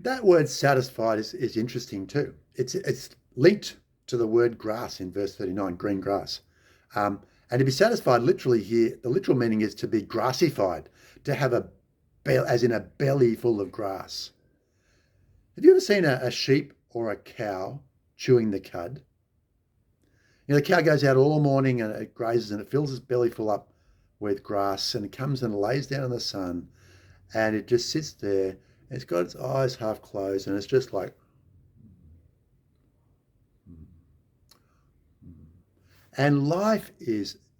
That word satisfied is interesting too. It's linked to the word grass in verse 39, green grass. Um, and to be satisfied, literally here, the literal meaning is to be grassified, to have as in a belly full of grass. Have you ever seen a sheep or a cow chewing the cud? You know, the cow goes out all morning and it grazes and it fills its belly full up with grass and it comes and lays down in the sun and it just sits there. And it's got its eyes half closed and it's just like, and they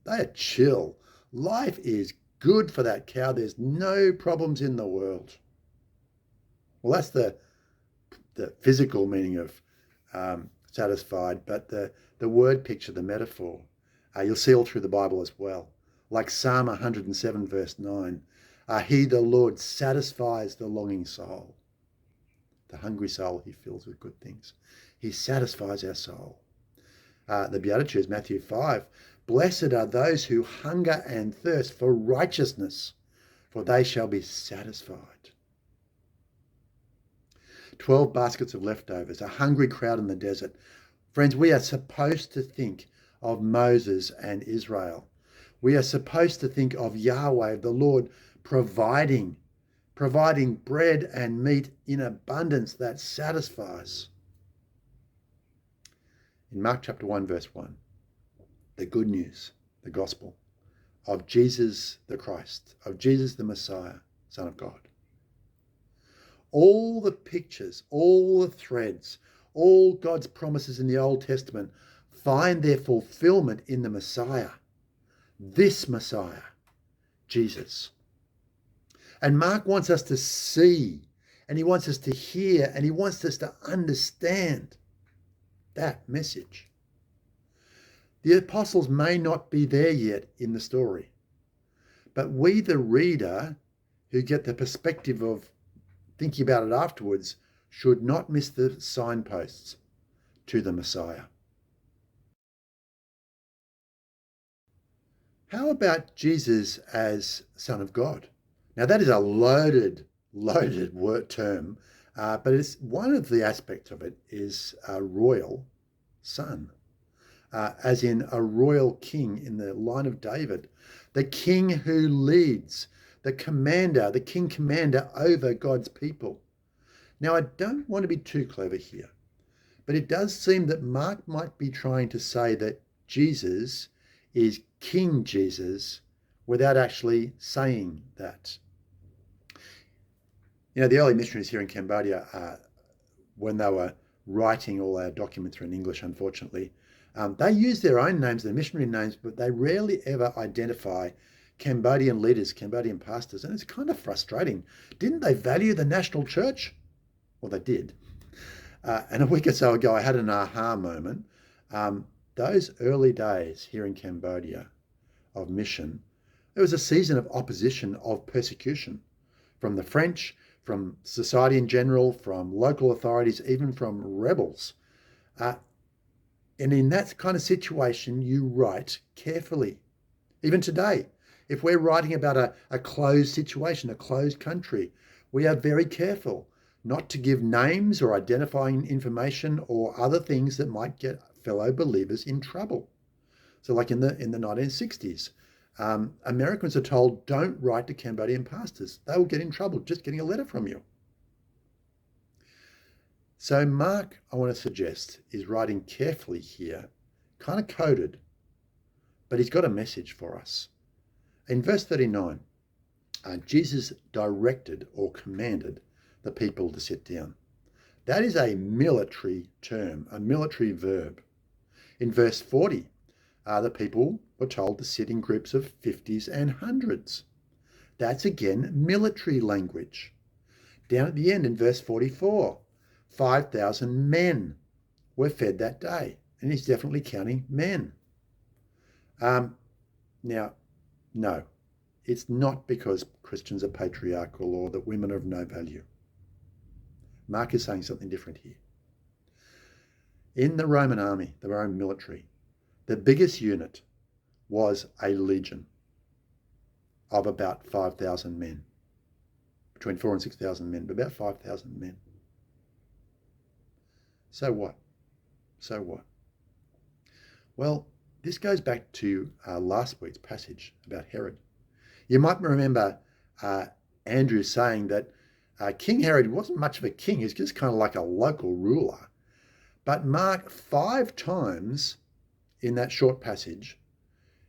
are chill. Life is good for that cow. There's no problems in the world. Well, that's the physical meaning of satisfied, but the word picture, the metaphor, you'll see all through the Bible as well. Like Psalm 107, verse 9, he, the Lord, satisfies the longing soul. The hungry soul he fills with good things. He satisfies our soul. The Beatitudes, Matthew 5, blessed are those who hunger and thirst for righteousness, for they shall be satisfied. 12 baskets of leftovers, a hungry crowd in the desert. Friends, we are supposed to think of Moses and Israel. We are supposed to think of Yahweh, the Lord, providing bread and meat in abundance that satisfies. In Mark chapter 1, verse 1, the good news, the gospel of Jesus the Christ, of Jesus the Messiah, Son of God. All the pictures, all the threads, all God's promises in the Old Testament find their fulfillment in the Messiah, this Messiah, Jesus. And Mark wants us to see, and he wants us to hear, and he wants us to understand that message. The apostles may not be there yet in the story, but we, the reader, who get the perspective of thinking about it afterwards, should not miss the signposts to the Messiah. How about Jesus as Son of God? Now that is a loaded word term, but it's one of the aspects of it is a royal son, as in a royal king in the line of David, the king who leads, the king commander over God's people. Now, I don't want to be too clever here, but it does seem that Mark might be trying to say that Jesus is King Jesus without actually saying that. You know, the early missionaries here in Cambodia, when they were writing, all our documents are in English, unfortunately, they use their own names, their missionary names, but they rarely ever identify Cambodian leaders, Cambodian pastors, and it's kind of frustrating. Didn't they value the national church? Well, they did. And a week or so ago, I had an aha moment. Those early days here in Cambodia of mission, there was a season of opposition, of persecution from the French, from society in general, from local authorities, even from rebels. And in that kind of situation, you write carefully. Even today, if we're writing about a closed situation, a closed country, we are very careful not to give names or identifying information or other things that might get fellow believers in trouble. So like in the 1960s, Americans are told, don't write to Cambodian pastors. They will get in trouble just getting a letter from you. So Mark, I want to suggest, is writing carefully here, kind of coded, but he's got a message for us. In verse 39, Jesus directed or commanded the people to sit down. That is a military term, a military verb. In verse 40, the people were told to sit in groups of 50s and 100s. That's again military language. Down at the end in verse 44, 5,000 men were fed that day, and he's definitely counting men. Now, no, it's not because Christians are patriarchal or that women are of no value. Mark is saying something different here. In the Roman army, the Roman military, the biggest unit was a legion of about 5,000 men, between 4,000 and 6,000 men, but about 5,000 men. So what? So what? Well, this goes back to last week's passage about Herod. You might remember Andrew saying that King Herod wasn't much of a king. He's just kind of like a local ruler. But Mark 5 times in that short passage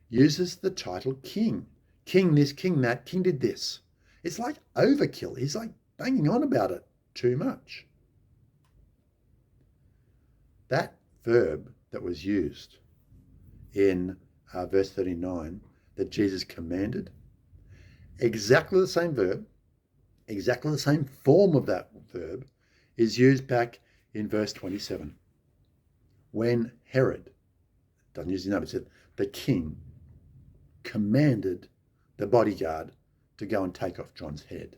uses the title king. King this, king that, king did this. It's like overkill. He's like banging on about it too much. That verb that was used in verse 39 that Jesus commanded, exactly the same verb, exactly the same form of that verb is used back in verse 27. When Herod, doesn't use his name, it said the king commanded the bodyguard to go and take off John's head.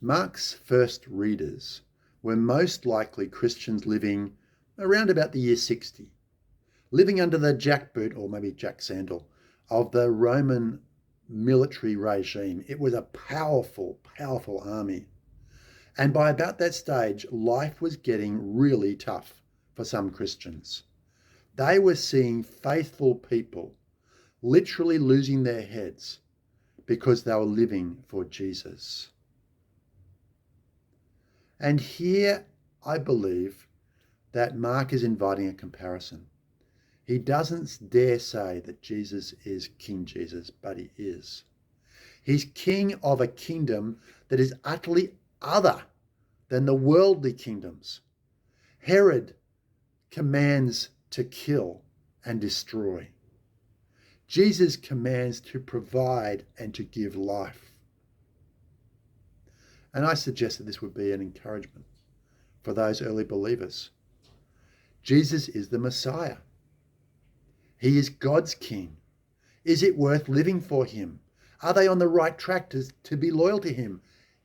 Mark's first readers were most likely Christians living around about the year 60, living under the jackboot, or maybe jack sandal, of the Roman military regime. It was a powerful, powerful army. And by about that stage, life was getting really tough for some Christians. They were seeing faithful people literally losing their heads because they were living for Jesus. And here, I believe that Mark is inviting a comparison. He doesn't dare say that Jesus is King Jesus, but he is. He's king of a kingdom that is utterly other than the worldly kingdoms. Herod commands to kill and destroy. Jesus commands to provide and to give life. And I suggest that this would be an encouragement for those early believers. Jesus is the Messiah. He is God's king. Is it worth living for him? Are they on the right track to be loyal to him?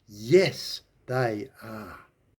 Yes, they are.